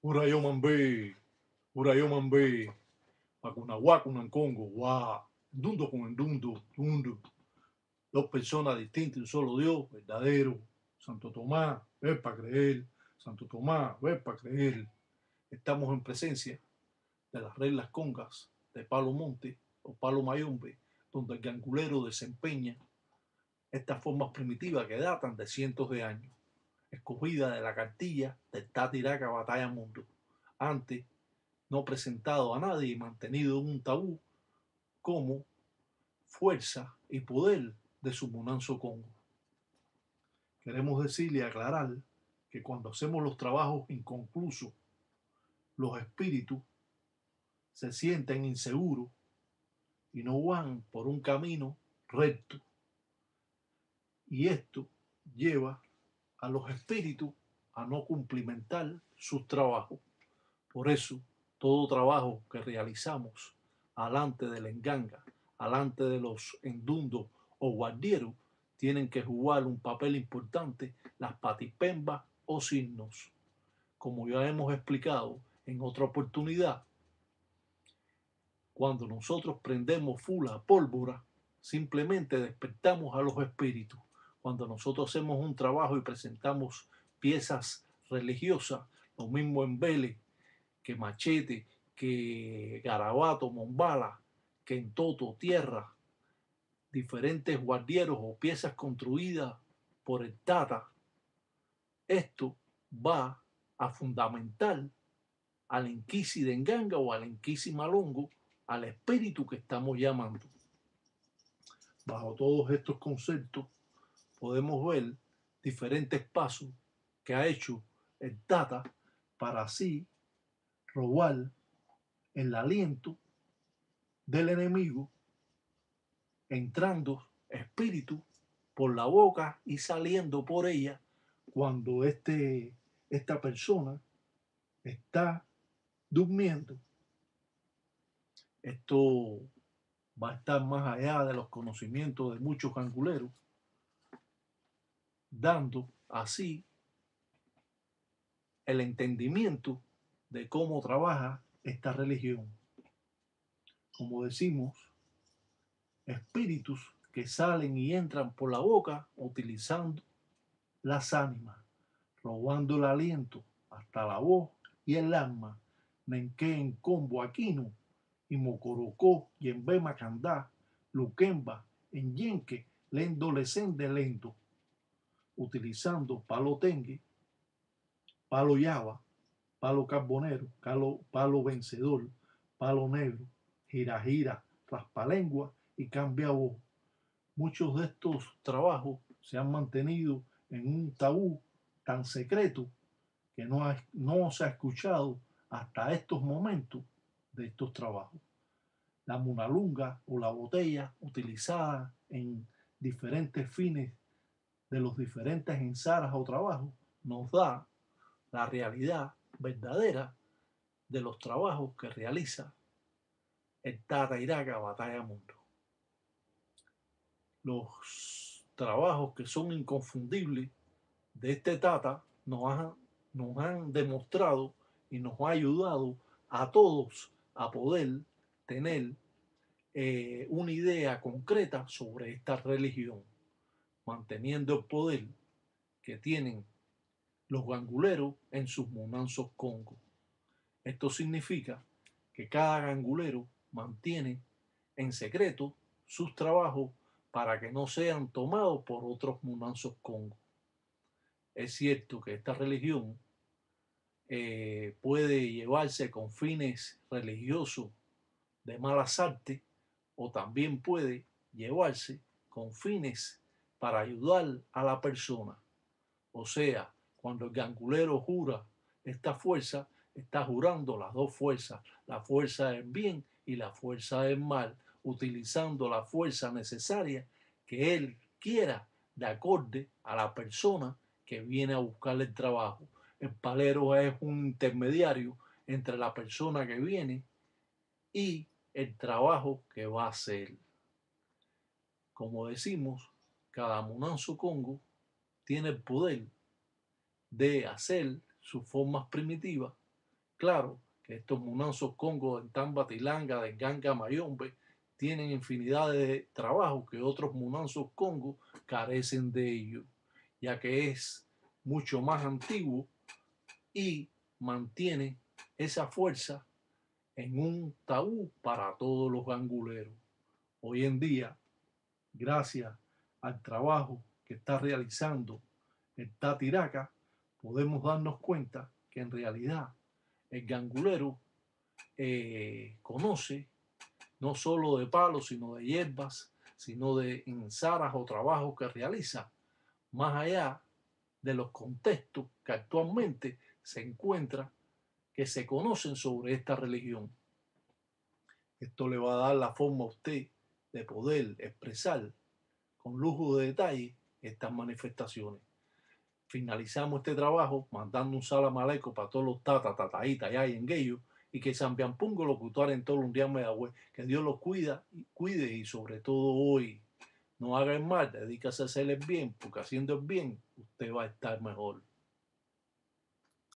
Urayo mambe, urayo mambe, macunahuacunan Congo, guau, dundo con el dundo, dos personas distintas, un solo Dios, verdadero. Santo Tomás, ven para creer, Santo Tomás, ven para creer. Estamos en presencia de las reglas congas de Palo Monte o Palo Mayombe, donde el gangulero desempeña estas formas primitivas que datan de cientos de años, escogida de la cartilla del Tatiraca Batalla Mundo, antes no presentado a nadie y mantenido en un tabú como fuerza y poder de su Munanzo Congo. Queremos decirle y aclarar que cuando hacemos los trabajos inconclusos, los espíritus se sienten inseguros y no van por un camino recto. Y esto lleva a los espíritus a no cumplimentar sus trabajos. Por eso, todo trabajo que realizamos alante de la enganga, alante de los endundos o guardieros, tienen que jugar un papel importante las patipembas o signos. Como ya hemos explicado en otra oportunidad, cuando nosotros prendemos fula pólvora, simplemente despertamos a los espíritus. Cuando nosotros hacemos un trabajo y presentamos piezas religiosas, lo mismo en Vélez, que Machete, que Garabato, Mombala, que en Toto, Tierra, diferentes guardieros o piezas construidas por el Tata, esto va a fundamentar al Enquisi de Enganga o al Enquisi Malongo, al espíritu que estamos llamando. Bajo todos estos conceptos podemos ver diferentes pasos que ha hecho el Tata para así robar el aliento del enemigo, entrando espíritu por la boca y saliendo por ella cuando esta persona está durmiendo. Esto va a estar más allá de los conocimientos de muchos anguleros, dando así el entendimiento de cómo trabaja esta religión. Como decimos, espíritus que salen y entran por la boca utilizando las ánimas, robando el aliento hasta la voz y el alma, Nenque en combo aquino, y mocorocó y en bema candá, luquemba en yenque, lendo de lento, utilizando palo tengue, palo yaba, palo carbonero, palo vencedor, palo negro, gira, raspalengua y cambia voz. Muchos de estos trabajos se han mantenido en un tabú tan secreto que no se ha escuchado hasta estos momentos de estos trabajos. La munalunga o la botella utilizada en diferentes fines de los diferentes ensaras o trabajos nos da la realidad verdadera de los trabajos que realiza el Tata Iraca Batalla Mundo. Los trabajos que son inconfundibles de este Tata nos han demostrado y nos ha ayudado a todos a poder tener una idea concreta sobre esta religión, manteniendo el poder que tienen los ganguleros en sus monanzos Congo. Esto significa que cada gangulero mantiene en secreto sus trabajos para que no sean tomados por otros monanzos Congo. Es cierto que esta religión puede llevarse con fines religiosos de malas artes o también puede llevarse con fines para ayudar a la persona. O sea, cuando el gangulero jura esta fuerza, está jurando las dos fuerzas, la fuerza del bien y la fuerza del mal, utilizando la fuerza necesaria que él quiera de acorde a la persona que viene a buscarle el trabajo. El palero es un intermediario entre la persona que viene y el trabajo que va a hacer. Como decimos, cada Munanzo Congo tiene el poder de hacer sus formas primitivas claro que estos munanzos congos en Tambatilanga, de Ganga, Mayombe, tienen infinidad de trabajos que otros munanzos congos carecen de ello, ya que es mucho más antiguo y mantiene esa fuerza en un tabú para todos los ganguleros. Hoy en día, gracias al trabajo que está realizando el Tatiraca, podemos darnos cuenta que en realidad el gangulero conoce no solo de palos, sino de hierbas, sino de ensaras o trabajos que realiza, más allá de los contextos que actualmente se encuentran, que se conocen sobre esta religión. Esto le va a dar la forma a usted de poder expresar con lujo de detalle estas manifestaciones. Finalizamos este trabajo mandando un salam aleikum para todos los tataitas allá en Gueyo y que San Biampungo locutor en todo un día Medagüe, que Dios los cuide y sobre todo hoy no haga el mal, dedícase a hacer el bien, porque haciendo el bien usted va a estar mejor.